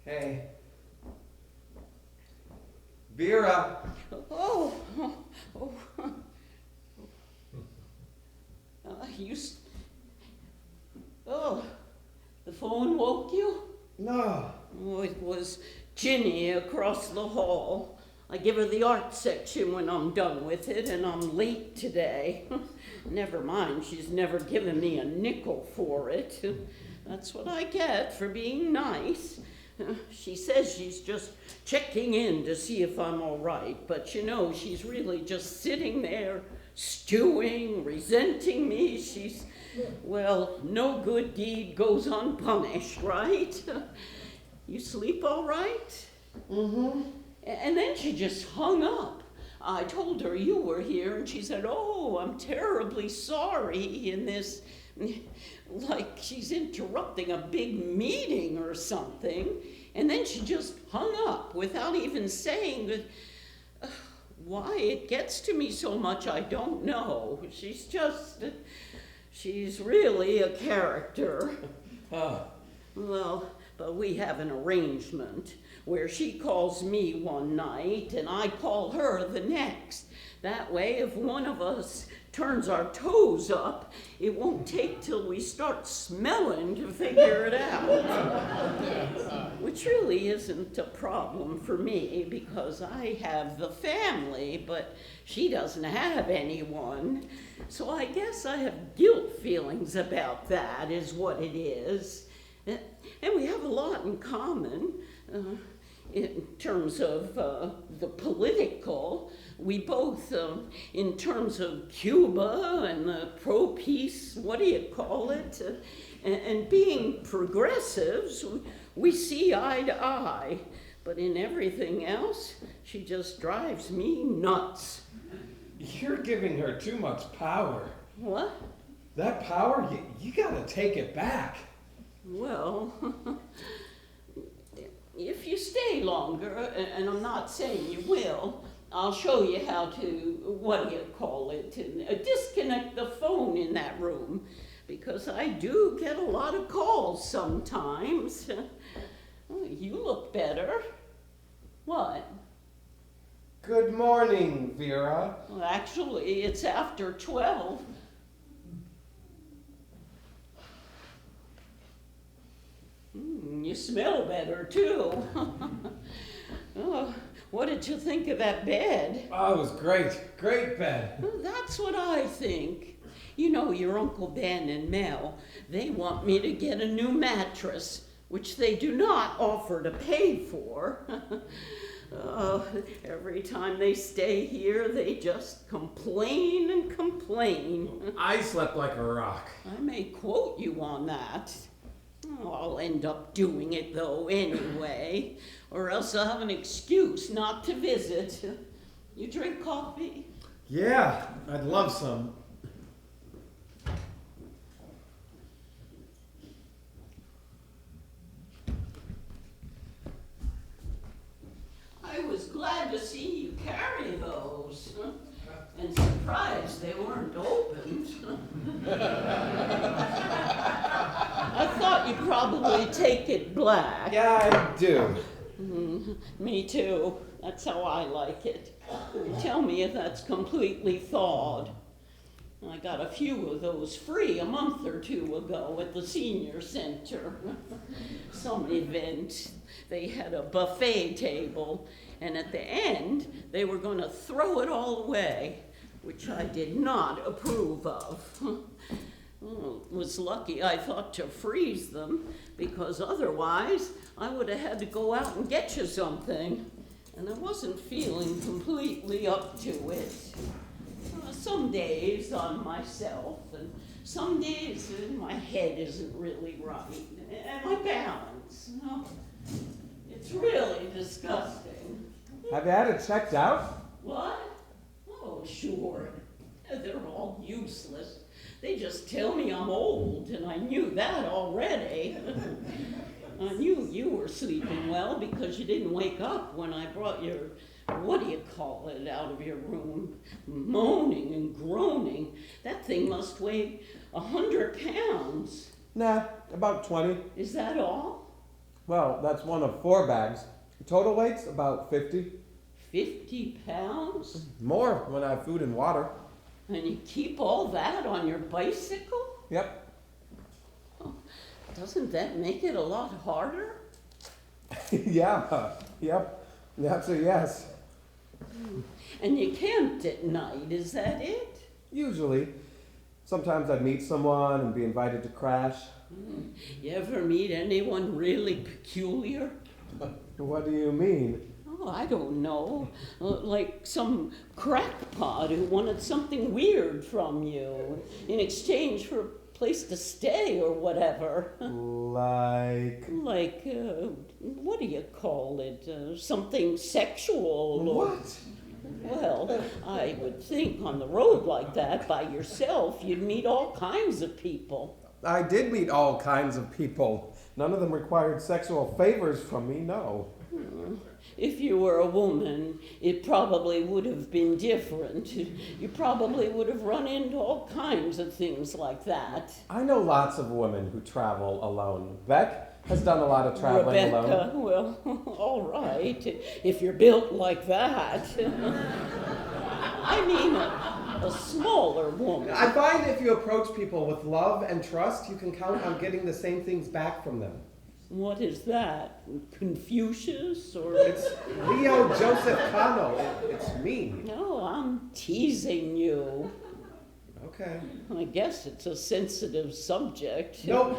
Hey. Vera! Oh, oh, you, oh, the phone woke you? No. Oh, it was Ginny across the hall. I give her the art section when I'm done with it, and I'm late today. Never mind, she's never given me a nickel for it. That's what I get for being nice. She says she's just checking in to see if I'm all right, but you know, she's really just sitting there, stewing, resenting me. She's, well, no good deed goes unpunished, right? You sleep all right? Mm-hmm. And then she just hung up. I told her you were here, and she said, oh, I'm terribly sorry in this, like she's interrupting a big meeting or something. And then she just hung up without even saying that. Why it gets to me so much, I don't know. She's really a character. Well, but we have an arrangement where she calls me one night and I call her the next. That way, if one of us turns our toes up, it won't take till we start smelling to figure it out. Which really isn't a problem for me because I have the family, but she doesn't have anyone. So I guess I have guilt feelings about that is what it is. And we have a lot in common. In terms of the political, we both, in terms of Cuba and the pro-peace, what do you call it, and being progressives, we see eye to eye. But in everything else, she just drives me nuts. You're giving her too much power. What? That power, you gotta take it back. Well, if you stay longer, and I'm not saying you will, I'll show you how to, what do you call it, disconnect the phone in that room, because I do get a lot of calls sometimes. Oh, you look better. What? Good morning, Vera. Well, actually, it's after 12. You smell better, too. Oh, what did you think of that bed? Oh, it was great. Great bed. Well, that's what I think. You know, your Uncle Ben and Mel, they want me to get a new mattress, which they do not offer to pay for. Every time they stay here, they just complain and complain. I slept like a rock. I may quote you on that. Oh, I'll end up doing it, though, anyway, or else I'll have an excuse not to visit. You drink coffee? Yeah, I'd love some. I was glad to see you carry those, and surprised they weren't opened. I thought you'd probably take it black. Yeah, I do. Me too. That's how I like it. Tell me if that's completely thawed. I got a few of those free a month or two ago at the senior center. Some event. They had a buffet table, and at the end, they were going to throw it all away, which I did not approve of. Well, it was lucky I thought to freeze them, because otherwise I would have had to go out and get you something, and I wasn't feeling completely up to it. Some days I'm myself, and some days my head isn't really right, and my balance. No, it's really disgusting. Have you had it checked out? What? Oh, sure. They're all useless. They just tell me I'm old, and I knew that already. I knew you were sleeping well because you didn't wake up when I brought your, what do you call it, out of your room, moaning and groaning. That thing must weigh 100 pounds. Nah, about 20. Is that all? Well, that's one of 4 bags. Total weight's about 50. 50 pounds? More when I have food and water. And you keep all that on your bicycle? Yep. Doesn't that make it a lot harder? Yeah. Yep. That's a yes. And you camped at night, is that it? Usually. Sometimes I'd meet someone and be invited to crash. You ever meet anyone really peculiar? What do you mean? Oh, I don't know. Like some crackpot who wanted something weird from you in exchange for a place to stay or whatever. Like... Like, what do you call it? Something sexual or... What? Well, I would think on the road like that by yourself, you'd meet all kinds of people. I did meet all kinds of people. None of them required sexual favors from me, no. If you were a woman, it probably would have been different. You probably would have run into all kinds of things like that. I know lots of women who travel alone. Beck has done a lot of traveling Rebecca, alone. well, all right, if you're built like that. I mean, a smaller woman. I find if you approach people with love and trust, you can count on getting the same things back from them. What is that? Confucius or? It's Leo Joseph-Connell. It's me. No, I'm teasing you. Okay. I guess it's a sensitive subject. Nope.